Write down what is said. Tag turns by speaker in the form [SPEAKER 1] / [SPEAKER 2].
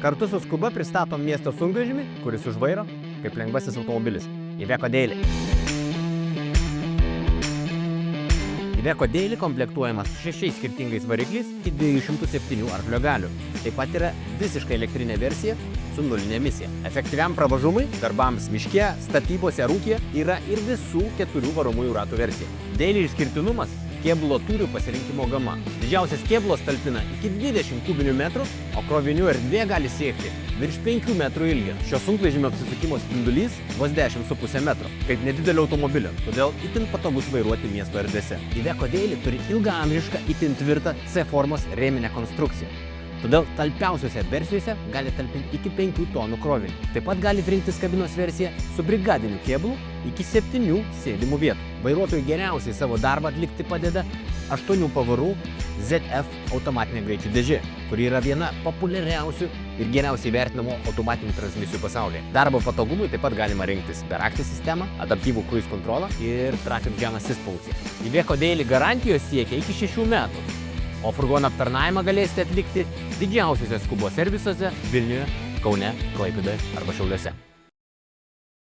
[SPEAKER 1] Kartu su Skuba pristatom miesto sunkvežimį, kuris už vairo kaip lengvasis automobilis. Iveco Daily. Iveco Daily komplektuojamas 6 skirtingais varikliais iki 207 arklio galių. Taip pat yra visiškai elektrinė versija su nulinė emisija. Efektyviam pravažumui, darbams miške, statybose ar ūkyje yra ir visų 4 varomųjų ratų versija. Daily išskirtinumas – kėbulo tūrių pasirinkimo gama. Didžiausias kėbulas talpina iki 20 kubinių metrų, o krovinių erdvė gali siekti virš 5 metrų ilgio. Šio sunkvežimio apsisukimo spindulys vos 10,5 metro, kaip nedidelio automobilio, todėl itin patogus vairuoti miesto erdvėse. Iveco Daily turi ilgaamžišką, itin tvirtą C-formos rėminę konstrukciją. Todėl talpiausiose versijose gali talpinti iki 5 tonų krovinį. Taip pat gali rinktis kabinos versiją su brigadiniu kėbulu iki 7 sėdimų vietų. Vairuotojui geriausiai savo darbą atlikti padeda 8 pavarų ZF automatinė greičių dėžė, kuri yra viena populiariausių ir geriausiai vertinamų automatinių transmisijų pasaulyje. Darbo patogumui taip pat galima rinktis beraktę sistemą, adaptyvų cruise controlą ir traffic jam assist funkciją. Iveco Daily garantijos siekia iki 6 metų. O furgono aptarnavimą galėsite atlikti didžiausiuose Skubos servisuose Vilniuje, Kaune, Klaipėdoje arba Šiauliuose.